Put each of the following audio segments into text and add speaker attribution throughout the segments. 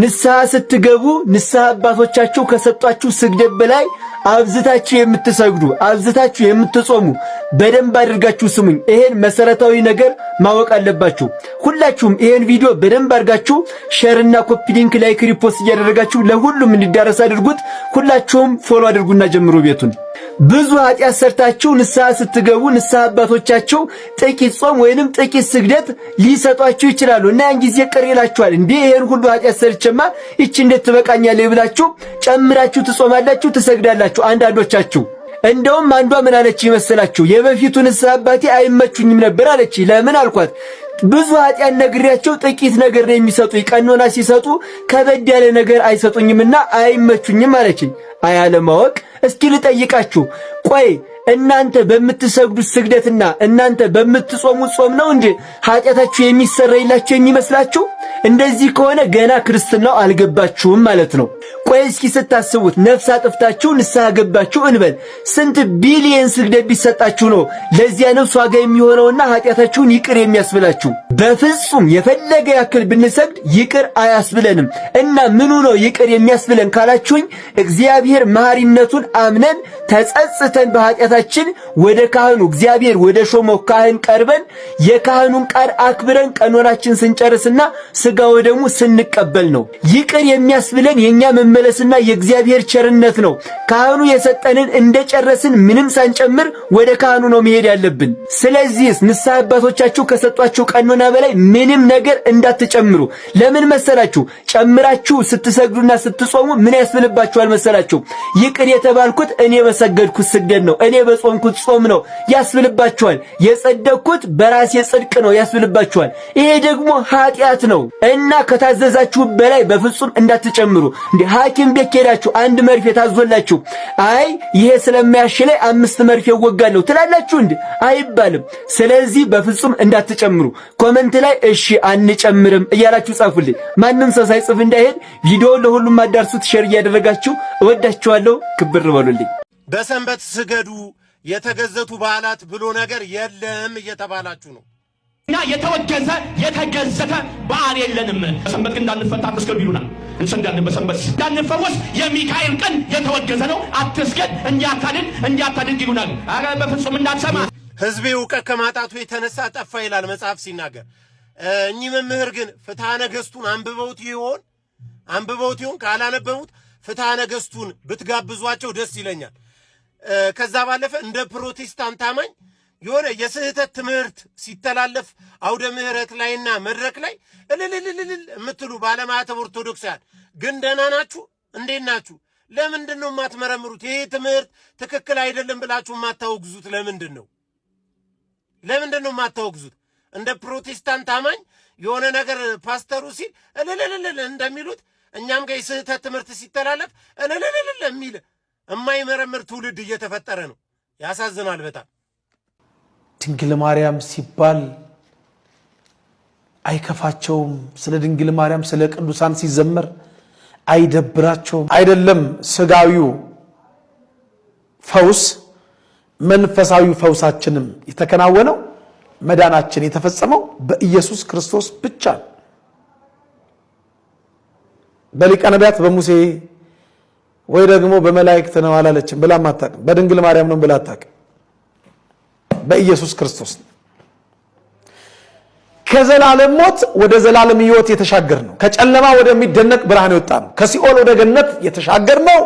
Speaker 1: ንስሐ ስትገቡ ንስሐ አባቶቻችሁ ከሰጧችሁ ስግደት በላይ አብዝታችሁ የምትሰግዱ አብዝታችሁ የምትጾሙ በደንብ አድርጋችሁ ስሙኝ። ይሄን መሰረታዊ ነገር ማወቅ አለባችሁ። ሁላችሁም ይሄን ቪዲዮ በደንብ አድርጋችሁ ሼርና ኮፒ ሊንክ ላይክ ሪፖስት እያደረጋችሁ ለሁሉም እንዲዳረስ አድርጉት። ሁላችሁም ፎሎ አድርጉና ጀምሩ ቤቱን። ብዙ ኃጢአት ሰርታችሁ ንስሐ ስትገቡ ንስሐ አባቶቻችሁ ጥቂት ጾም ወይንም ጥቂት ስግደት ሊሰጧችሁ ይችላሉ እና ያን ጊዜ ቅር ይላችኋል። እንዴ ይሄን ሁሉ ኃጢአት ሰርቼማ እቺ እንዴት ትበቃኛለች ብላችሁ ጨምራችሁ ትጾማላችሁ፣ ትሰግዳላችሁ። አንዳንዶቻችሁ እንደውም አንዷ ምን አለች ይመስላችሁ? የበፊቱ ንስሐ አባቴ አይመቹኝም ነበር አለች። ለምን አልኳት? ብዙ ኃጢአት ነግሬያቸው ጥቂት ነገር ነው የሚሰጡኝ። ቀኖና ሲሰጡ ከበድ ያለ ነገር አይሰጡኝምና አይመቹኝም አለችኝ። አያለማወቅ። እስኪ ልጠይቃችሁ፣ ቆይ እናንተ በምትሰግዱት ስግደትና እናንተ በምትጾሙት ጾም ነው እንዴ ኃጢአታችሁ የሚሰረይላችሁ የሚመስላችሁ? እንደዚህ ከሆነ ገና ክርስትናው አልገባችሁም ማለት ነው። ቆይ እስኪ ስታስቡት ነፍስ አጥፍታችሁ ንስሐ ገባችሁ እንበል። ስንት ቢሊየን ስግደት ቢሰጣችሁ ነው ለዚያ ነፍስ ዋጋ የሚሆነውና ኃጢአታችሁን ይቅር የሚያስብላችሁ? በፍጹም የፈለገ ያክል ብንሰግድ ይቅር አያስብለንም። እና ምኑ ነው ይቅር የሚያስብለን ካላችሁኝ፣ እግዚአብሔር መሐሪነቱን አምነን ተጸጽተን በኃጢአታችን ወደ ካህኑ እግዚአብሔር ወደ ሾመው ካህን ቀርበን የካህኑን ቃል አክብረን ቀኖናችን ስንጨርስና ሥጋው ደግሞ ስንቀበል ነው። ይቅር የሚያስብለን የኛ መመለስና የእግዚአብሔር ቸርነት ነው። ካህኑ የሰጠንን እንደጨረስን ምንም ሳንጨምር ወደ ካህኑ ነው መሄድ ያለብን። ስለዚህ ንስሐ አባቶቻችሁ ከሰጧችሁ ቀኖና በላይ ምንም ነገር እንዳትጨምሩ። ለምን መሰላችሁ? ጨምራችሁ ስትሰግዱና ስትጾሙ ምን ያስብልባችኋል መሰላችሁ? ይቅር የተባልኩት እኔ በሰገድኩት ስግደት ነው፣ እኔ በጾምኩት ጾም ነው ያስብልባችኋል። የጸደቅኩት በራሴ ጽድቅ ነው ያስብልባችኋል። ይሄ ደግሞ ኃጢአት ነው እና ከታዘዛችሁ በላይ በፍጹም እንዳትጨምሩ። እንዴ ሐኪም ቤት ሄዳችሁ አንድ መርፌ ታዞላችሁ አይ ይሄ ስለማያሽለኝ 5 መርፌ ወጋለሁ ትላላችሁ እንዴ? አይባልም። ስለዚህ በፍጹም እንዳትጨምሩ። ኮሜንት ላይ እሺ አንጨምርም እያላችሁ ጻፉልኝ። ማንም ሰው ሳይጽፍ እንዳይሄድ ቪዲዮውን ለሁሉም አዳርሱት። ሼር እያደረጋችሁ እወዳችኋለሁ። ክብር በሉልኝ።
Speaker 2: በሰንበት ስገዱ የተገዘቱ በዓላት ብሎ ነገር የለም እየተባላችሁ ነው።
Speaker 3: እና የተወገዘ የተገዘተ በዓል የለንም። በሰንበት ግን እንዳንፈታ አትስገዱ ይሉናል። እንሰግዳለን። በሰንበት እንዳንፈወስ የሚካኤል ቀን የተወገዘ ነው፣ አትስገድ፣ እንዲያታድግ ይሉናል። አረ በፍጹም እንዳትሰማ።
Speaker 2: ሕዝቤ እውቀት ከማጣቱ የተነሳ ጠፋ ይላል መጽሐፍ ሲናገር። እኚህ መምህር ግን ፍትሐ ነገሥቱን አንብበውት ይሆን? ካላነበቡት ፍትሐ ነገሥቱን ብትጋብዟቸው ደስ ይለኛል። ከዛ ባለፈ እንደ ፕሮቴስታንት አማኝ የሆነ የስህተት ትምህርት ሲተላለፍ አውደ ምህረት ላይና መድረክ ላይ እልልልልል የምትሉ ባለማዕተብ ኦርቶዶክሳውያን ግን ደህና ናችሁ? እንዴት ናችሁ? ለምንድን ነው የማትመረምሩት? ይሄ ትምህርት ትክክል አይደለም ብላችሁ የማታወግዙት ለምንድን ነው? ለምንድን ነው የማታወግዙት? እንደ ፕሮቴስታንት አማኝ የሆነ ነገር ፓስተሩ ሲል እልልልልል እንደሚሉት እኛም ጋር የስህተት ትምህርት ሲተላለፍ እልልልልል የሚል የማይመረምር ትውልድ እየተፈጠረ ነው። ያሳዝናል በጣም።
Speaker 4: ድንግል ማርያም ሲባል አይከፋቸውም? ስለ ድንግል ማርያም ስለ ቅዱሳን ሲዘመር አይደብራቸውም? አይደለም ስጋዊው ፈውስ መንፈሳዊ ፈውሳችንም የተከናወነው መዳናችን የተፈጸመው በኢየሱስ ክርስቶስ ብቻ ነው። በሊቀ ነቢያት በሙሴ ወይ ደግሞ በመላእክት ነው አላለችም ብላ ማታውቅም። በድንግል ማርያም ነው ብላ አታውቅም። በኢየሱስ ክርስቶስ ነው። ከዘላለም ሞት ወደ ዘላለም ሕይወት የተሻገር ነው። ከጨለማ ወደሚደነቅ ብርሃን የወጣ ነው። ከሲኦል ወደ ገነት የተሻገር ነው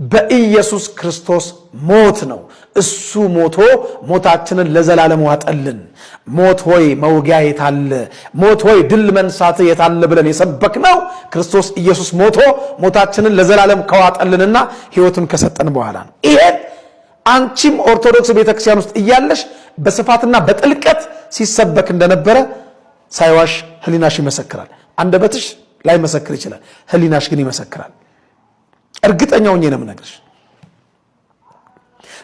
Speaker 4: በኢየሱስ ክርስቶስ ሞት ነው። እሱ ሞቶ ሞታችንን ለዘላለም ዋጠልን። ሞት ሆይ መውጊያ የታለ? ሞት ሆይ ድል መንሳት የታለ ብለን የሰበክነው ክርስቶስ ኢየሱስ ሞቶ ሞታችንን ለዘላለም ከዋጠልንና ሕይወቱን ከሰጠን በኋላ ነው። ይሄን አንቺም ኦርቶዶክስ ቤተክርስቲያን ውስጥ እያለሽ በስፋትና በጥልቀት ሲሰበክ እንደነበረ ሳይዋሽ ህሊናሽ ይመሰክራል። አንደበትሽ ላይ መሰክር ይችላል፣ ህሊናሽ ግን ይመሰክራል። እርግጠኛው ነኝ ነው የምነግርሽ።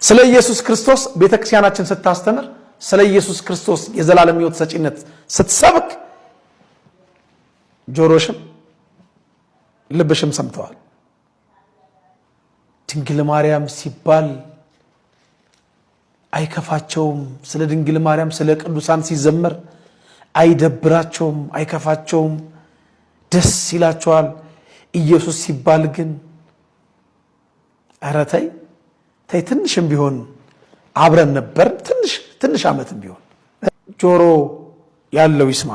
Speaker 4: ስለ ኢየሱስ ክርስቶስ ቤተክርስቲያናችን ስታስተምር ስለ ኢየሱስ ክርስቶስ የዘላለም ሕይወት ሰጪነት ስትሰብክ ጆሮሽም ልብሽም ሰምተዋል። ድንግል ማርያም ሲባል አይከፋቸውም? ስለ ድንግል ማርያም ስለ ቅዱሳን ሲዘመር አይደብራቸውም? አይከፋቸውም? ደስ ይላቸዋል? ኢየሱስ ሲባል ግን ኧረ ተይ ተይ፣ ትንሽም ቢሆን አብረን ነበር፣ ትንሽ ዓመትም ቢሆን ጆሮ ያለው ይስማ።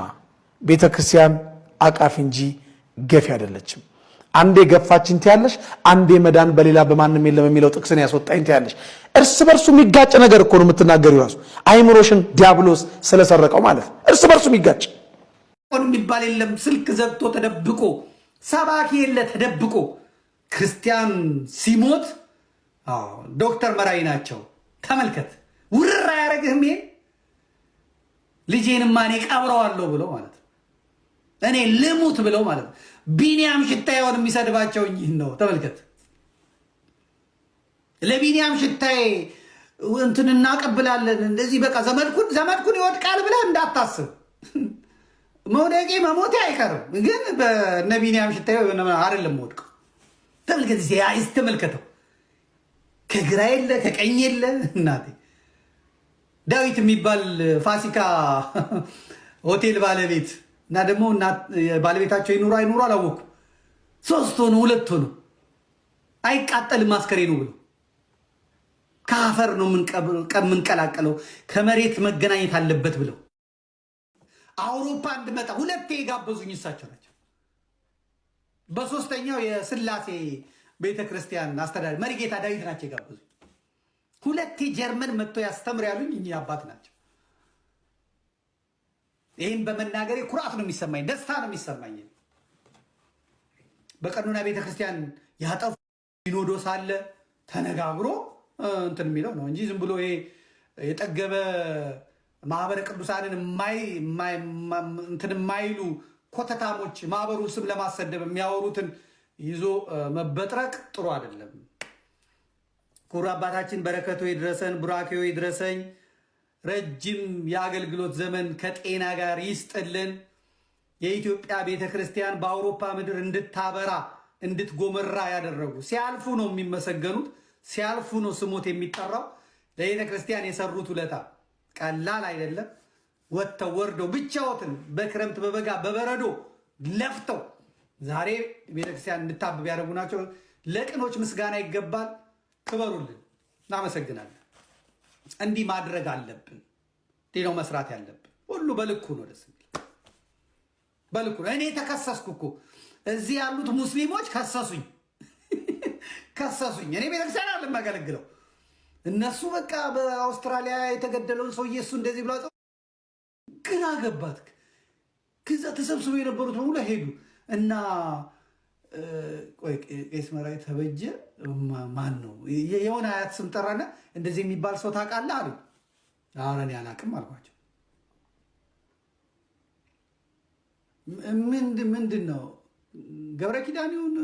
Speaker 4: ቤተ ክርስቲያን አቃፊ እንጂ ገፊ አይደለችም። አንዴ ገፋችን ትያለሽ፣ አንዴ መዳን በሌላ በማንም የለም የሚለው ጥቅስን ያስወጣኝ ትያለሽ። እርስ በርሱ የሚጋጭ ነገር እኮ ነው የምትናገሪው። ራሱ አይምሮሽን ዲያብሎስ ስለሰረቀው ማለት ነው። እርስ በርሱ የሚጋጭ
Speaker 5: የሚባል የለም። ስልክ ዘግቶ ተደብቆ ሰባኪ የለ ተደብቆ ክርስቲያን ሲሞት ዶክተር መራዊ ናቸው። ተመልከት፣ ውርራ ያደረግህም ይሄ ልጄንማ እኔ ቀብረዋለሁ ብሎ ማለት ነው። እኔ ልሙት ብለው ማለት ነው። ቢኒያም ሽታዬውን የሚሰድባቸው ይህን ነው። ተመልከት፣ ለቢኒያም ሽታዬ እንትን እናቀብላለን እንደዚህ በቃ ዘመድኩን ይወድቃል ብለህ እንዳታስብ። መውደቄ መሞቴ አይቀርም፣ ግን በእነ ቢኒያም ሽታዬ አይደለም ወድቀው። ተመልከት፣ ተመልከተው፣ ከግራ የለ ከቀኝ የለ። እናቴ ዳዊት የሚባል ፋሲካ ሆቴል ባለቤት እና ደግሞ ባለቤታቸው ይኑሩ አይኑሩ አላወኩም። 3 ሆኖ 2 ሆኖ አይቃጠልም አስከሬኑ ብሎ ከአፈር ነው የምንቀላቀለው ከመሬት መገናኘት አለበት ብለው አውሮፓ እንድመጣ 2 የጋበዙኝ እሳቸው ናቸው። በ3ኛው የስላሴ ቤተክርስቲያን አስተዳዳሪ መሪጌታ ዳዊት ናቸው የጋበዙኝ። 2 ጀርመን መጥቶ ያስተምር ያሉኝ እኚህ አባት ናቸው። ይህን በመናገሬ ኩራት ነው የሚሰማኝ፣ ደስታ ነው የሚሰማኝ። በቀኖና ቤተክርስቲያን ያጠፉ ሲኖዶስ አለ ተነጋግሮ እንትን የሚለው ነው እንጂ ዝም ብሎ ይሄ የጠገበ ማህበረ ቅዱሳንን እንትን የማይሉ ኮተታሞች ማህበሩን ስም ለማሰደብ የሚያወሩትን ይዞ መበጥረቅ ጥሩ አይደለም። ክቡር አባታችን በረከቱ ይድረሰን፣ ቡራኬው ይድረሰኝ። ረጅም የአገልግሎት ዘመን ከጤና ጋር ይስጥልን። የኢትዮጵያ ቤተክርስቲያን በአውሮፓ ምድር እንድታበራ እንድትጎመራ ያደረጉ ሲያልፉ ነው የሚመሰገኑት፣ ሲያልፉ ነው ስሞት የሚጠራው። ለቤተክርስቲያን የሰሩት ውለታ ቀላል አይደለም። ወጥተው ወርደው ብቻዎትን በክረምት በበጋ በበረዶ ለፍተው ዛሬ ቤተክርስቲያን እንድታብብ ያደረጉ ናቸው። ለቅኖች ምስጋና ይገባል። ክበሩልን። እናመሰግናለን። እንዲህ ማድረግ አለብን። እንዲህ ነው መስራት ያለብን። ሁሉ በልኩ ነው። ደስ የሚል በልኩ ነው። እኔ ተከሰስኩ እኮ እዚህ ያሉት ሙስሊሞች ከሰሱኝ። እኔ ቤተክርስቲያን አለ የማገለግለው እነሱ በቃ በአውስትራሊያ የተገደለውን ሰውዬ እሱ እንደዚህ ብላ ግራ ገባት። ከዛ ተሰብስበው የነበሩት በሙሉ ሄዱ እና ቄስ መራዊ ተበጀ ማን ነው የሆነ አያት ስም ጠራና እንደዚህ የሚባል ሰው ታውቃለህ አሉ። ኧረ እኔ አላውቅም አልኳቸው። ምንድን ነው ገብረ ኪዳን ይሁን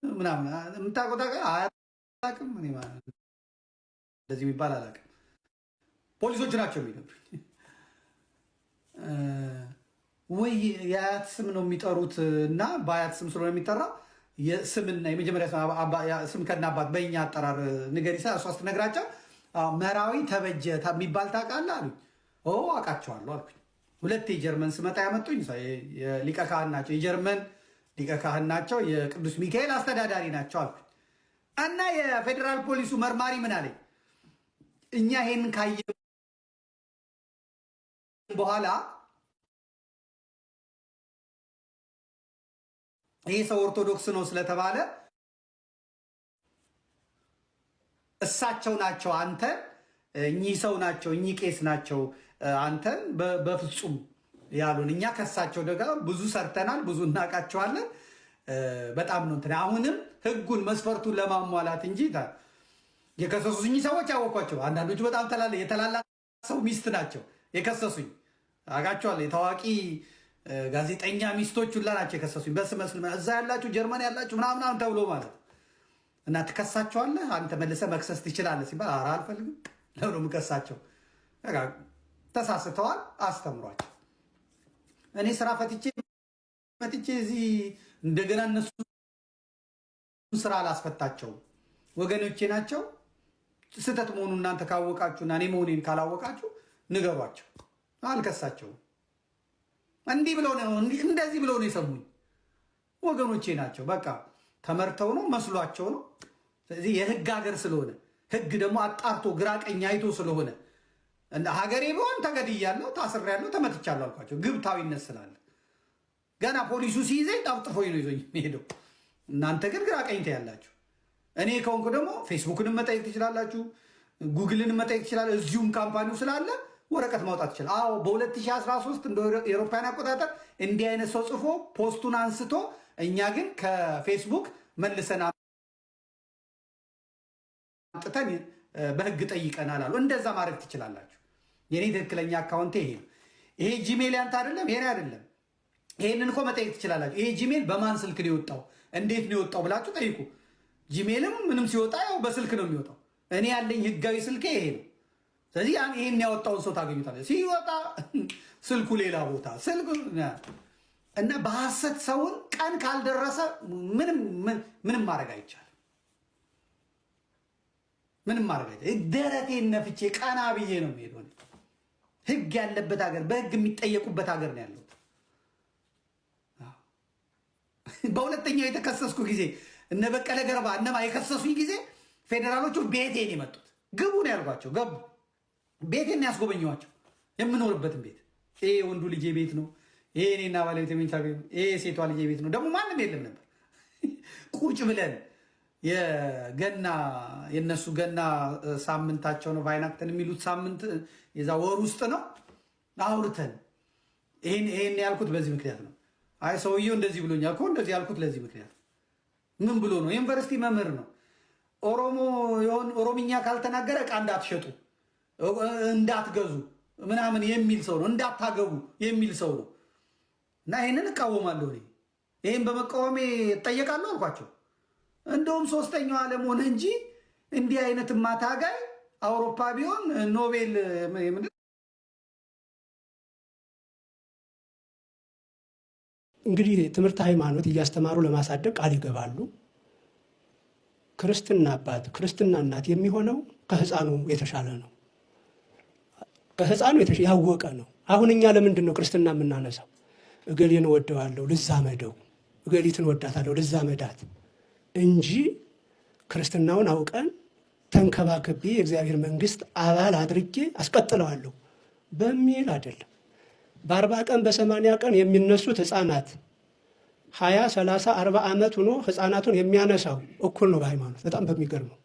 Speaker 5: ምናምን የምታውቀው አላውቅም። እኔ ማለት እንደዚህ የሚባል አላውቅም። ፖሊሶች ናቸው የሚነግሩኝ። ወይ የአያት ስም ነው የሚጠሩት እና በአያት ስም ስለሆነ የሚጠራው የስምና የመጀመሪያ ስም ከና አባት በእኛ አጠራር ንገሪ እሷ ስትነግራቸው መራዊ ተበጀ የሚባል ታውቃለህ አሉኝ። አውቃቸዋለሁ አልኩኝ። 2 የጀርመን ስመጣ ያመጡኝ ሊቀ ካህን ናቸው። የጀርመን ሊቀ ካህን ናቸው። የቅዱስ ሚካኤል አስተዳዳሪ ናቸው አልኩኝ። እና የፌዴራል ፖሊሱ መርማሪ ምን አለኝ፣ እኛ ይሄንን ካየ በኋላ ይሄ ሰው ኦርቶዶክስ ነው ስለተባለ እሳቸው ናቸው አንተን፣ እኚህ ሰው ናቸው እኚህ ቄስ ናቸው አንተን በፍጹም ያሉን። እኛ ከሳቸው ደጋ ብዙ ሰርተናል፣ ብዙ እናውቃቸዋለን። በጣም ነው እንትን አሁንም ህጉን መስፈርቱን ለማሟላት እንጂ የከሰሱኝ ሰዎች ያወቋቸው። አንዳንዶቹ በጣም የተላላ ሰው ሚስት ናቸው የከሰሱኝ፣ አውቃቸዋለሁ። የታዋቂ ጋዜጠኛ ሚስቶች ሁላ ናቸው የከሰሱኝ። በስመ እስልምና እዛ ያላችሁ ጀርመን ያላችሁ ምናምን ተብሎ ማለት እና ትከሳቸዋለህ አንተ መልሰህ መክሰስ ትችላለህ ሲባል ኧረ አልፈልግም። ለምን የምከሳቸው? ተሳስተዋል፣ አስተምሯቸው። እኔ ስራ ፈትቼ እዚህ እንደገና እነሱ ስራ አላስፈታቸውም። ወገኖቼ ናቸው። ስህተት መሆኑ እናንተ ካወቃችሁና እኔ መሆኔን ካላወቃችሁ ንገሯቸው። አልከሳቸውም። እንዲህ ብለው ነው እንደዚህ ብለው ነው የሰሙኝ። ወገኖቼ ናቸው። በቃ ተመርተው ነው መስሏቸው ነው። ስለዚህ የህግ ሀገር ስለሆነ ህግ ደግሞ አጣርቶ ግራ ቀኝ አይቶ ስለሆነ እንደ ሀገሬ ቢሆን ተገድያለሁ፣ ታስሬያለሁ፣ ተመትቻለሁ አልኳቸው። ግብታዊነት ስላለ ገና ፖሊሱ ሲይዘኝ ጣፍጥፎኝ ነው ይዞኝ ሄደው። እናንተ ግን ግራ ቀኝ ታያላችሁ። እኔ ከሆንኩ ደግሞ ፌስቡክንም መጠየቅ ትችላላችሁ፣ ጉግልን መጠየቅ ትችላላችሁ። እዚሁም ካምፓኒው ስላለ ወረቀት ማውጣት ይችላል። አዎ በ2013 እንደ አውሮፓውያን አቆጣጠር እንዲህ አይነት ሰው ጽፎ ፖስቱን አንስቶ እኛ ግን ከፌስቡክ መልሰን አምጥተን በህግ ጠይቀናል አሉ። እንደዛ ማድረግ ትችላላችሁ። የኔ ትክክለኛ አካውንቴ ይሄ ነው። ይሄ ጂሜል ያንተ አይደለም፣ ይሄ አይደለም። ይሄንን እኮ መጠየቅ ትችላላችሁ። ይሄ ጂሜል በማን ስልክ ነው የወጣው፣ እንዴት ነው የወጣው ብላችሁ ጠይቁ። ጂሜልም ምንም ሲወጣ ያው በስልክ ነው የሚወጣው። እኔ ያለኝ ህጋዊ ስልኬ ይሄ ነው። ስለዚህ ይሄን ያወጣውን ሰው ታገኙታላችሁ። ሲወጣ ስልኩ ሌላ ቦታ ስልኩ እና በሐሰት ሰውን ቀን ካልደረሰ ምንም ማድረግ አይቻልም። ምንም ማድረግ አይቻልም። ደረቴን ነፍቼ ቀና ብዬ ነው የምሄደው። ህግ ያለበት ሀገር፣ በህግ የሚጠየቁበት ሀገር ነው ያለው። በሁለተኛው የተከሰስኩ ጊዜ እነ በቀለ ገርባ እነማ የከሰሱኝ ጊዜ ፌዴራሎቹ ቤቴን የመጡት ግቡ ነው ያልኳቸው። ገቡ። ቤቴን ያስጎበኘዋቸው የምኖርበትን ቤት። ይሄ ወንዱ ልጄ ቤት ነው፣ ይሄ እኔና ባለቤት የመኝታ ቤት ነው፣ ይሄ ሴቷ ልጄ ቤት ነው። ደግሞ ማንም የለም ነበር። ቁጭ ብለን የነሱ ገና ሳምንታቸው ነው ቫይናክተን የሚሉት ሳምንት የዛ ወር ውስጥ ነው። አውርተን ይሄን ያልኩት በዚህ ምክንያት ነው። አይ ሰውየው እንደዚህ ብሎኛል እኮ እንደዚህ ያልኩት ለዚህ ምክንያት ምን ብሎ ነው? ዩኒቨርሲቲ መምህር ነው። ኦሮምኛ ካልተናገረ ዕቃ እንዳትሸጡ እንዳትገዙ ምናምን የሚል ሰው ነው። እንዳታገቡ የሚል ሰው ነው። እና ይህንን እቃወማለሁ። ይህን በመቃወሜ እጠየቃለሁ አልኳቸው። እንደውም ሶስተኛው ዓለም ሆነ እንጂ እንዲህ አይነት ማታጋይ አውሮፓ ቢሆን ኖቤል
Speaker 6: እንግዲህ ትምህርት ሃይማኖት እያስተማሩ ለማሳደግ ቃል ይገባሉ። ክርስትና አባት ክርስትና እናት የሚሆነው ከህፃኑ የተሻለ ነው። ከህፃኑ ያወቀ ነው። አሁን እኛ ለምንድን ነው ክርስትና የምናነሳው? እገሌን ወደዋለሁ ልዛመደው፣ እገሊትን ወዳታለሁ ልዛመዳት እንጂ ክርስትናውን አውቀን ተንከባከቤ የእግዚአብሔር መንግስት አባል አድርጌ አስቀጥለዋለሁ በሚል አይደለም። በ40 ቀን በ80 ቀን የሚነሱት ህፃናት 20 30 40 ዓመት ሆኖ ህፃናቱን የሚያነሳው እኩል ነው በሃይማኖት። በጣም በሚገርመው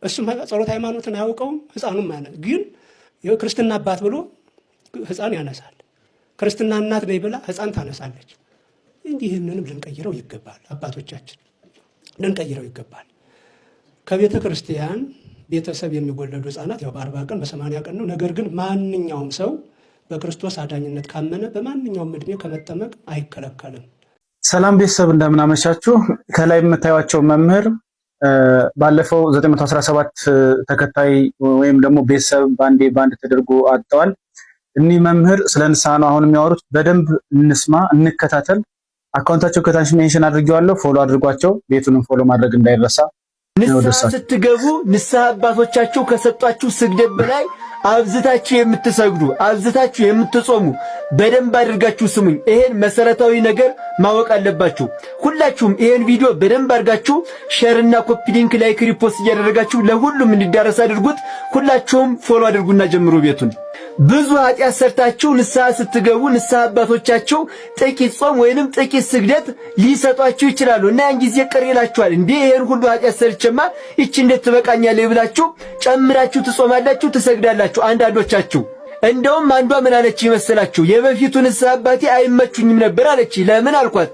Speaker 6: እሱም ጸሎት ሃይማኖትን አያውቀውም፣ ህፃኑም ማለት ግን ክርስትና አባት ብሎ ህፃን ያነሳል። ክርስትና እናት ነኝ ብላ ህፃን ታነሳለች። እንዲህንንም ልንቀይረው ይገባል። አባቶቻችን ልንቀይረው ይገባል። ከቤተ ክርስቲያን ቤተሰብ የሚወለዱ ህፃናት ያው በ40 ቀን በ80 ቀን ነው። ነገር ግን ማንኛውም ሰው በክርስቶስ አዳኝነት ካመነ በማንኛውም እድሜ ከመጠመቅ አይከለከልም።
Speaker 7: ሰላም ቤተሰብ እንደምን አመሻችሁ። ከላይ የምታዩቸው መምህር ባለፈው 917 ተከታይ ወይም ደግሞ ቤተሰብ ባንድ ተደርጎ አጥተዋል። እኒህ መምህር ስለ ንስሐ ነው አሁን የሚያወሩት። በደንብ እንስማ፣ እንከታተል። አካውንታቸው ከታች ሜንሽን አድርጌዋለሁ። ፎሎ አድርጓቸው። ቤቱንም ፎሎ ማድረግ እንዳይረሳ።
Speaker 1: ንስሐ ስትገቡ ንስሐ አባቶቻችሁ ከሰጧችሁ ስግደት በላይ አብዝታችሁ የምትሰግዱ አብዝታችሁ የምትጾሙ በደንብ አድርጋችሁ ስሙኝ። ይሄን መሰረታዊ ነገር ማወቅ አለባችሁ። ሁላችሁም ይሄን ቪዲዮ በደንብ አድርጋችሁ ሼርና ኮፒ ሊንክ ላይክ ሪፖስት እያደረጋችሁ ለሁሉም እንዲዳረስ አድርጉት። ሁላችሁም ፎሎ አድርጉና ጀምሩ ቤቱን። ብዙ ኃጢአት ሰርታችሁ ንስሐ ስትገቡ ንስሐ አባቶቻችሁ ጥቂት ጾም ወይንም ጥቂት ስግደት ሊሰጧችሁ ይችላሉ እና ያን ጊዜ ቅር ይላችኋል። እንዴ ይሄን ሁሉ ኃጢአት ሰርቼማ እቺ እንዴት ትበቃኛለች ብላችሁ ጨምራችሁ ትጾማላችሁ፣ ትሰግዳላችሁ። አንዳንዶቻችሁ እንደውም አንዷ ምን አለች ይመስላችሁ? የበፊቱ ንስሐ አባቴ አይመቹኝም ነበር አለች። ለምን አልኳት?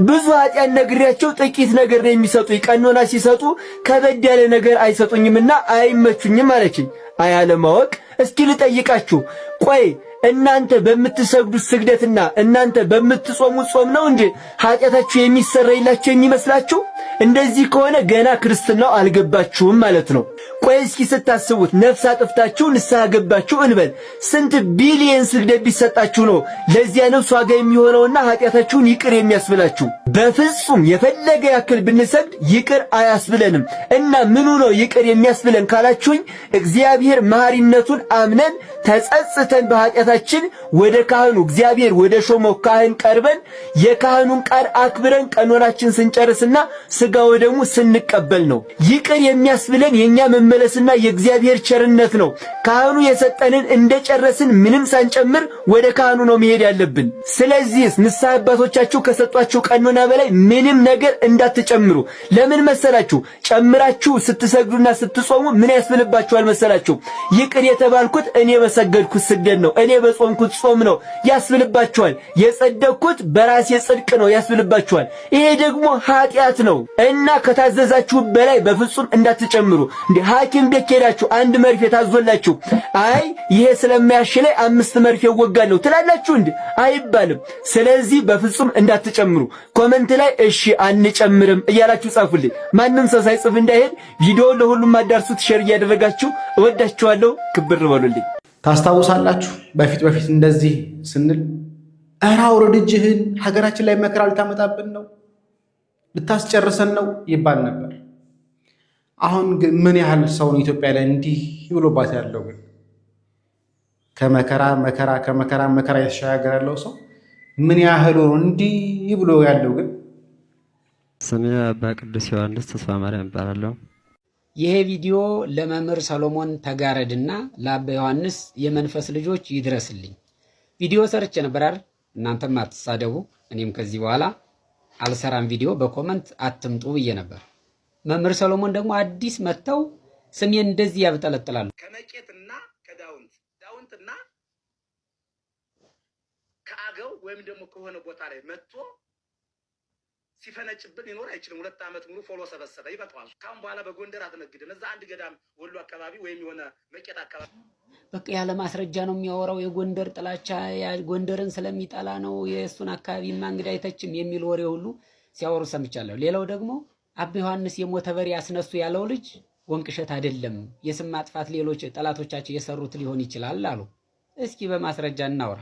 Speaker 1: ብዙ ኃጢአት ነግሬያቸው ጥቂት ነገር ነው የሚሰጡኝ። ቀኖና ሲሰጡ ከበድ ያለ ነገር አይሰጡኝምና አይመቹኝም አለችኝ። አያለማወቅ። እስኪ ልጠይቃችሁ፣ ቆይ እናንተ በምትሰግዱት ስግደትና እናንተ በምትጾሙት ጾም ነው እንጂ ኃጢአታችሁ የሚሰረይላችሁ የሚመስላችሁ? እንደዚህ ከሆነ ገና ክርስትናው አልገባችሁም ማለት ነው። ቆይ እስኪ ስታስቡት ነፍስ አጥፍታችሁ ንስሐ ገባችሁ እንበል። ስንት ቢሊየን ስግደት ቢሰጣችሁ ነው ለዚያ ነፍስ ዋጋ የሚሆነውና ኃጢአታችሁን ይቅር የሚያስብላችሁ? በፍጹም የፈለገ ያክል ብንሰግድ ይቅር አያስብለንም። እና ምኑ ነው ይቅር የሚያስብለን ካላችሁኝ እግዚአብሔር መሐሪነቱን አምነን ተጸጽተን በኃጢአታችን ወደ ካህኑ እግዚአብሔር ወደ ሾመው ካህን ቀርበን የካህኑን ቃል አክብረን ቀኖናችን ስንጨርስና ሥጋው ደግሞ ስንቀበል ነው። ይቅር የሚያስብለን የኛ መመለስና የእግዚአብሔር ቸርነት ነው። ካህኑ የሰጠንን እንደጨረስን ምንም ሳንጨምር ወደ ካህኑ ነው መሄድ ያለብን። ስለዚህ ንስሐ አባቶቻችሁ ከሰጧችሁ ቀኖና በላይ ምንም ነገር እንዳትጨምሩ። ለምን መሰላችሁ? ጨምራችሁ ስትሰግዱና ስትጾሙ ምን ያስብልባችኋል መሰላችሁ? ይቅር የተባልኩት እኔ በሰገድኩት ስግደት ነው፣ እኔ በጾምኩት ጾም ነው ያስብልባችኋል። የጸደቅኩት በራሴ ጽድቅ ነው ያስብልባችኋል። ይሄ ደግሞ ኃጢአት ነው እና ከታዘዛችሁ በላይ በፍጹም እንዳትጨምሩ። እንደ ሐኪም ቤት ሄዳችሁ አንድ መርፌ ታዞላችሁ አይ ይሄ ስለማያሽለኝ 5 መርፌ ወጋለሁ ትላላችሁ እንዴ? አይባልም። ስለዚህ በፍጹም እንዳትጨምሩ። ኮሜንት ላይ እሺ አንጨምርም እያላችሁ ጻፉልኝ። ማንም ሰው ሳይጽፍ እንዳይሄድ ቪዲዮ ለሁሉም አዳርሱት፣ ሼር እያደረጋችሁ። እወዳችኋለሁ። ክብር በሉልኝ።
Speaker 4: ታስታውሳላችሁ? በፊት እንደዚህ ስንል እራ አውርድ እጅህን፣ ሀገራችን ላይ መከራ ልታመጣብን ነው፣ ልታስጨርሰን ነው ይባል ነበር። አሁን ግን ምን ያህል ሰውን ኢትዮጵያ ላይ እንዲህ ብሎባት ያለው ግን ከመከራ መከራ የተሻገረ ያለው ሰው ምን ያህል እንዲህ ብሎ ያለው ግን።
Speaker 8: ስሜ አባ ቅዱስ ዮሐንስ ተስፋ ማርያም እባላለሁ።
Speaker 9: ይሄ ቪዲዮ ለመምህር ሰሎሞን ተጋረድና ለአባ ዮሐንስ የመንፈስ ልጆች ይድረስልኝ። ቪዲዮ ሰርቼ ነበር አይደል? እናንተም አትሳደቡ፣ እኔም ከዚህ በኋላ አልሰራም ቪዲዮ፣ በኮመንት አትምጡ ብዬ ነበር። መምህር ሰሎሞን ደግሞ አዲስ መጥተው ስሜን እንደዚህ ያብጠለጥላሉ።
Speaker 3: ከመቄትና ከዳውንትና ከአገው ወይም ደግሞ ከሆነ ቦታ ላይ መጥቶ ሲፈነጭብን ይኖር አይችልም። 2 ዓመት ሙሉ ፎሎ ሰበሰበ፣ ይበቃዋል። ካሁን በኋላ በጎንደር አትነግድም። እዛ አንድ ገዳም ወሎ አካባቢ ወይም የሆነ መቄት አካባቢ
Speaker 9: በቃ ያለ ማስረጃ ነው የሚያወራው። የጎንደር ጥላቻ ጎንደርን ስለሚጠላ ነው፣ የእሱን አካባቢማ እንግዲህ አይተችም የሚል ወሬ ሁሉ ሲያወሩ ሰምቻለሁ። ሌላው ደግሞ አባ ዮሐንስ የሞተ በሬ ያስነሱ ያለው ልጅ ወንቅሸት አይደለም፣ የስም ማጥፋት ሌሎች ጠላቶቻቸው የሰሩት ሊሆን ይችላል አሉ። እስኪ በማስረጃ እናውራ።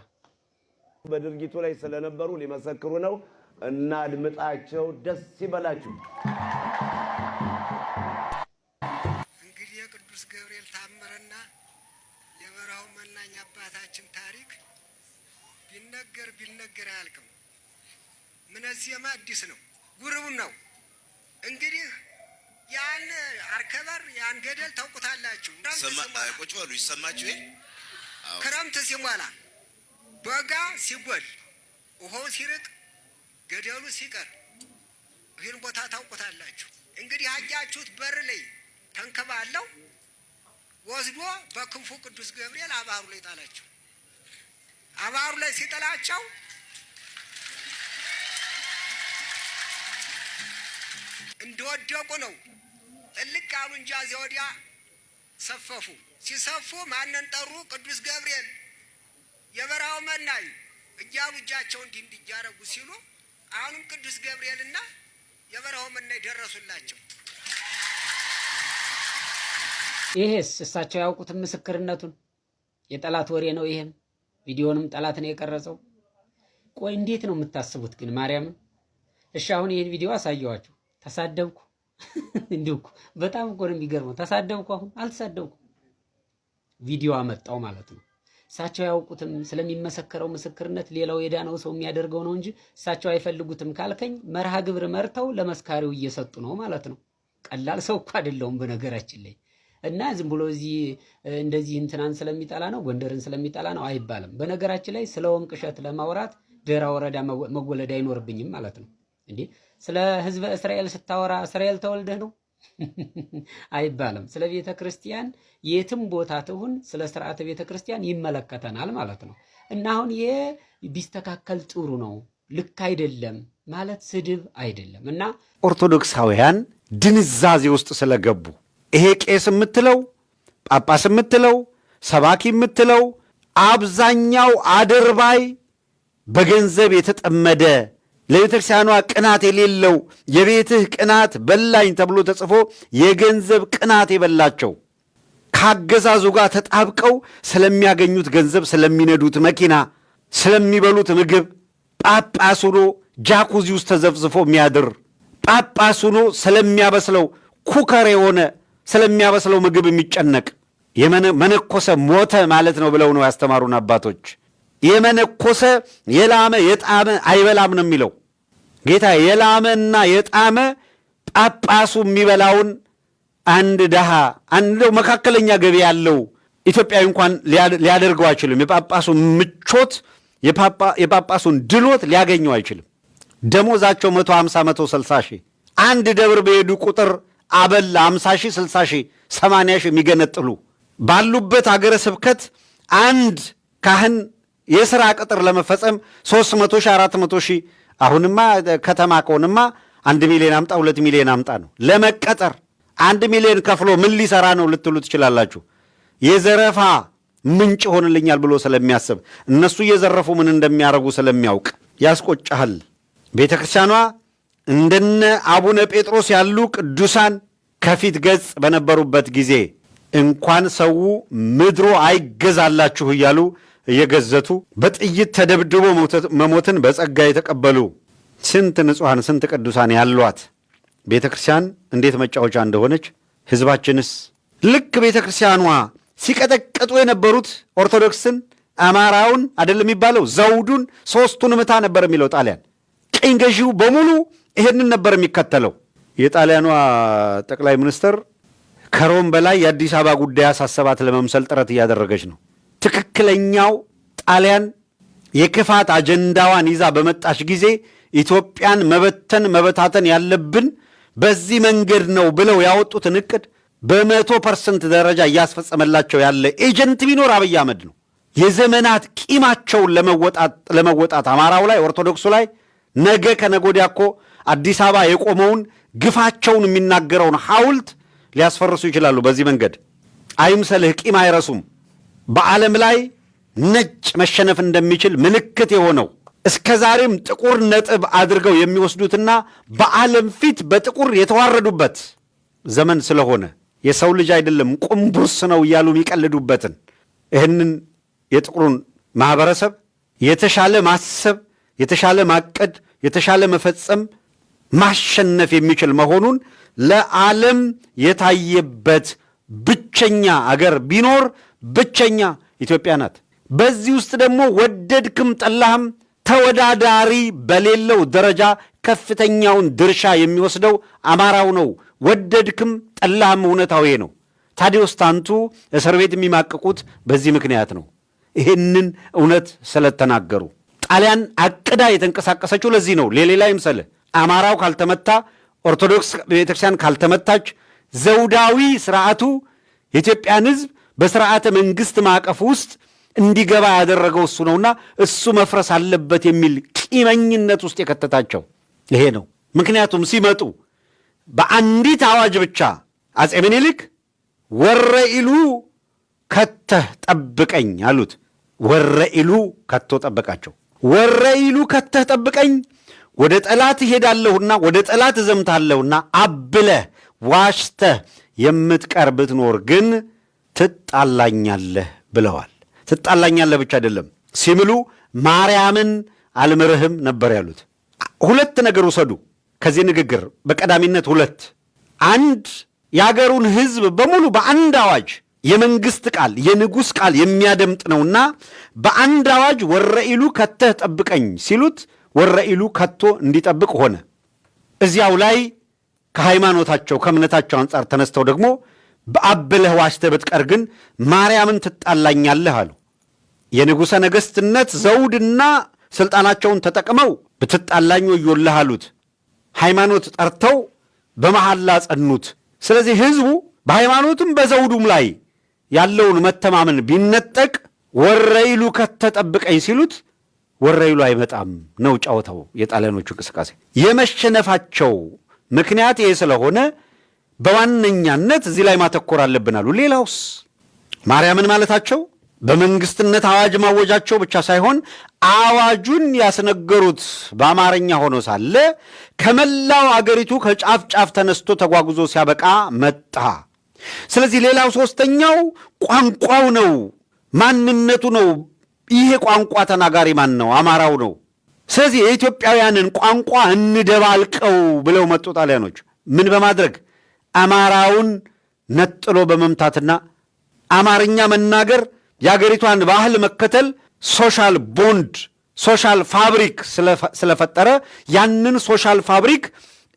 Speaker 10: በድርጊቱ ላይ ስለነበሩ ሊመሰክሩ ነው እና አድምጣቸው። ደስ ይበላችሁ።
Speaker 11: እንግዲህ የቅዱስ ገብርኤል ታምርና የበረሃው መናኝ አባታችን ታሪክ ቢነገር አያልቅም። ምንዚህማ አዲስ ነው፣ ጉርቡን ነው። እንግዲህ ያን አርከበር ያን ገደል ታውቁታላችሁ።
Speaker 12: ቁጭ በሉ ይሰማችሁ።
Speaker 11: ክረምት ሲሞላ በጋ ሲጎል ውሃው ሲርቅ ገደሉ ሲቀር ይህን ቦታ ታውቁታላችሁ። እንግዲህ አያችሁት በር ላይ ተንከባለው ወስዶ በክንፉ ቅዱስ ገብርኤል አባሩ ላይ ጣላቸው። አባሩ ላይ ሲጥላቸው እንደወደቁ ነው ጥልቅ ያሉ እንጂ እዚያ ወዲያ ሰፈፉ። ሲሰፉ ማንን ጠሩ? ቅዱስ ገብርኤል የበረሃው መናኝ እያሉ እጃቸው እንዲህ እያረጉ ሲሉ አሁንም ቅዱስ ገብርኤልና የበረሃው መናኝ ደረሱላቸው።
Speaker 9: ይሄስ እሳቸው ያውቁትን ምስክርነቱን የጠላት ወሬ ነው። ይሄም ቪዲዮንም ጠላት ነው የቀረጸው። ቆይ እንዴት ነው የምታስቡት ግን ማርያምን? እሺ አሁን ይሄን ቪዲዮ አሳየዋችሁ፣ ተሳደብኩ። እንዲሁ በጣም እኮ ነው የሚገርመው። ተሳደብኩ? አሁን አልተሳደብኩ፣ ቪዲዮ አመጣው ማለት ነው። እሳቸው ያውቁትም ስለሚመሰከረው ምስክርነት ሌላው የዳነው ሰው የሚያደርገው ነው እንጂ እሳቸው አይፈልጉትም ካልከኝ መርሃ ግብር መርተው ለመስካሪው እየሰጡ ነው ማለት ነው። ቀላል ሰው እኮ አይደለውም በነገራችን ላይ። እና ዝም ብሎ እዚህ እንደዚህ እንትናን ስለሚጠላ ነው ጎንደርን ስለሚጠላ ነው አይባልም። በነገራችን ላይ ስለ ወንቅሸት ለማውራት ደራ ወረዳ መወለድ አይኖርብኝም ማለት ነው። እንዴ ስለ ህዝበ እስራኤል ስታወራ እስራኤል ተወልደህ ነው አይባልም። ስለ ቤተ ክርስቲያን የትም ቦታ ትሁን ስለ ስርዓተ ቤተ ክርስቲያን ይመለከተናል ማለት ነው። እና አሁን ይሄ ቢስተካከል ጥሩ ነው። ልክ አይደለም ማለት ስድብ አይደለም። እና
Speaker 12: ኦርቶዶክሳውያን ድንዛዜ ውስጥ ስለገቡ ይሄ ቄስ የምትለው ጳጳስ የምትለው ሰባኪ የምትለው አብዛኛው አድርባይ በገንዘብ የተጠመደ ለቤተክርስቲያኗ ቅናት የሌለው የቤትህ ቅናት በላኝ ተብሎ ተጽፎ የገንዘብ ቅናት የበላቸው ካገዛዙ ጋር ተጣብቀው ስለሚያገኙት ገንዘብ፣ ስለሚነዱት መኪና፣ ስለሚበሉት ምግብ ጳጳስ ሆኖ ጃኩዚ ውስጥ ተዘፍዝፎ የሚያድር ጳጳስ ሆኖ ስለሚያበስለው ኩከር የሆነ ስለሚያበስለው ምግብ የሚጨነቅ የመነኮሰ ሞተ ማለት ነው ብለው ነው ያስተማሩን አባቶች። የመነኮሰ የላመ የጣመ አይበላም ነው የሚለው ጌታ። የላመና የጣመ ጳጳሱ የሚበላውን አንድ ድሃ አንድ መካከለኛ ገቢ ያለው ኢትዮጵያዊ እንኳን ሊያደርገው አይችልም። የጳጳሱን ምቾት የጳጳሱን ድሎት ሊያገኘው አይችልም። ደሞዛቸው 150 160 ሺህ አንድ ደብር በሄዱ ቁጥር አበል 50 ሺህ 60 ሺህ 80 ሺህ የሚገነጥሉ ባሉበት ሀገረ ስብከት አንድ ካህን የሥራ ቅጥር ለመፈጸም 300 ሺህ 400 ሺህ አሁንማ ከተማ ከሆንማ 1 ሚሊዮን አምጣ 2 ሚሊዮን አምጣ ነው ለመቀጠር። 1 ሚሊዮን ከፍሎ ምን ሊሰራ ነው ልትሉ ትችላላችሁ። የዘረፋ ምንጭ ሆንልኛል ብሎ ስለሚያስብ እነሱ እየዘረፉ ምን እንደሚያደርጉ ስለሚያውቅ ያስቆጫሃል። ቤተ ክርስቲያኗ እንደነ አቡነ ጴጥሮስ ያሉ ቅዱሳን ከፊት ገጽ በነበሩበት ጊዜ እንኳን ሰው ምድሮ አይገዛላችሁ እያሉ እየገዘቱ በጥይት ተደብድቦ መሞትን በጸጋ የተቀበሉ ስንት ንጹሐን ስንት ቅዱሳን ያሏት ቤተ ክርስቲያን እንዴት መጫወቻ እንደሆነች ሕዝባችንስ ልክ ቤተ ክርስቲያኗ ሲቀጠቀጡ የነበሩት ኦርቶዶክስን አማራውን አይደለም የሚባለው ዘውዱን ሦስቱን ምታ ነበር የሚለው ጣሊያን። ቅኝ ገዢው በሙሉ ይሄንን ነበር የሚከተለው። የጣሊያኗ ጠቅላይ ሚኒስትር ከሮም በላይ የአዲስ አበባ ጉዳይ አሳሰባት ለመምሰል ጥረት እያደረገች ነው። ትክክለኛው ጣሊያን የክፋት አጀንዳዋን ይዛ በመጣች ጊዜ ኢትዮጵያን መበታተን ያለብን በዚህ መንገድ ነው ብለው ያወጡትን እቅድ በ100% ደረጃ እያስፈጸመላቸው ያለ ኤጀንት ቢኖር አብይ አህመድ ነው። የዘመናት ቂማቸውን ለመወጣት አማራው ላይ ኦርቶዶክሱ ላይ ነገ ከነጎዲያ እኮ አዲስ አበባ የቆመውን ግፋቸውን የሚናገረውን ሐውልት ሊያስፈርሱ ይችላሉ። በዚህ መንገድ አይምሰልህ፣ ቂም አይረሱም። በዓለም ላይ ነጭ መሸነፍ እንደሚችል ምልክት የሆነው እስከ ዛሬም ጥቁር ነጥብ አድርገው የሚወስዱትና በዓለም ፊት በጥቁር የተዋረዱበት ዘመን ስለሆነ የሰው ልጅ አይደለም ቁምቡርስ ነው እያሉ የሚቀልዱበትን ይህንን የጥቁሩን ማህበረሰብ የተሻለ ማሰብ፣ የተሻለ ማቀድ፣ የተሻለ መፈጸም፣ ማሸነፍ የሚችል መሆኑን ለዓለም የታየበት ብቸኛ አገር ቢኖር ብቸኛ ኢትዮጵያ ናት። በዚህ ውስጥ ደግሞ ወደድክም ጠላህም ተወዳዳሪ በሌለው ደረጃ ከፍተኛውን ድርሻ የሚወስደው አማራው ነው። ወደድክም ጠላህም እውነታዊ ነው። ታዲዮስ ታንቱ እስር ቤት የሚማቅቁት በዚህ ምክንያት ነው። ይህንን እውነት ስለተናገሩ ጣሊያን አቅዳ የተንቀሳቀሰችው ለዚህ ነው። ሌላ ይምሰልህ፣ አማራው ካልተመታ፣ ኦርቶዶክስ ቤተክርስቲያን ካልተመታች ዘውዳዊ ስርዓቱ የኢትዮጵያን ሕዝብ በስርዓተ መንግስት ማዕቀፍ ውስጥ እንዲገባ ያደረገው እሱ ነውና እሱ መፍረስ አለበት የሚል ቂመኝነት ውስጥ የከተታቸው ይሄ ነው። ምክንያቱም ሲመጡ በአንዲት አዋጅ ብቻ አጼ ምኒልክ ወረኢሉ ከተህ ጠብቀኝ አሉት። ወረኢሉ ከቶ ጠበቃቸው። ወረኢሉ ከተህ ጠብቀኝ፣ ወደ ጠላት እሄዳለሁና ወደ ጠላት እዘምታለሁና አብለህ ዋሽተህ የምትቀር ብትኖር ግን ትጣላኛለህ ብለዋል። ትጣላኛለህ ብቻ አይደለም ሲምሉ ማርያምን አልምርህም ነበር ያሉት። ሁለት ነገር ውሰዱ ከዚህ ንግግር በቀዳሚነት ሁለት። አንድ የአገሩን ሕዝብ በሙሉ በአንድ አዋጅ የመንግስት ቃል የንጉሥ ቃል የሚያደምጥ ነውና በአንድ አዋጅ ወረኢሉ ከተህ ጠብቀኝ ሲሉት ወረኢሉ ከቶ እንዲጠብቅ ሆነ። እዚያው ላይ ከሃይማኖታቸው ከእምነታቸው አንጻር ተነስተው ደግሞ በአብለህ ዋሽተህ ብትቀር ግን ማርያምን ትጣላኛለህ አሉ። የንጉሠ ነገሥትነት ዘውድና ሥልጣናቸውን ተጠቅመው ብትጣላኝ ወዮልህ አሉት። ሃይማኖት ጠርተው በመሐላ ጸኑት። ስለዚህ ሕዝቡ በሃይማኖትም በዘውዱም ላይ ያለውን መተማመን ቢነጠቅ ወረኢሉ ከተህ ጠብቀኝ ሲሉት ወረኢሉ አይመጣም ነው ጫወታው። የጣሊያኖቹ እንቅስቃሴ የመሸነፋቸው ምክንያት ይሄ ስለሆነ በዋነኛነት እዚህ ላይ ማተኮር አለብን አሉ። ሌላውስ ማርያምን ማለታቸው በመንግስትነት አዋጅ ማወጃቸው ብቻ ሳይሆን አዋጁን ያስነገሩት በአማርኛ ሆኖ ሳለ ከመላው አገሪቱ ከጫፍ ጫፍ ተነስቶ ተጓጉዞ ሲያበቃ መጣ። ስለዚህ ሌላው ሶስተኛው ቋንቋው ነው፣ ማንነቱ ነው። ይሄ ቋንቋ ተናጋሪ ማን ነው? አማራው ነው። ስለዚህ የኢትዮጵያውያንን ቋንቋ እንደባልቀው ብለው መጡ ጣሊያኖች። ምን በማድረግ አማራውን ነጥሎ በመምታትና አማርኛ መናገር የአገሪቷን ባህል መከተል ሶሻል ቦንድ ሶሻል ፋብሪክ ስለፈጠረ ያንን ሶሻል ፋብሪክ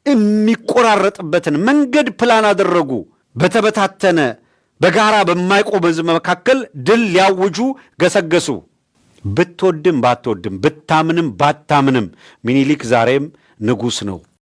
Speaker 12: የሚቆራረጥበትን መንገድ ፕላን አደረጉ። በተበታተነ በጋራ በማይቆም ሕዝብ መካከል ድል ሊያውጁ ገሰገሱ። ብትወድም ባትወድም ብታምንም ባታምንም ሚኒሊክ ዛሬም ንጉሥ ነው።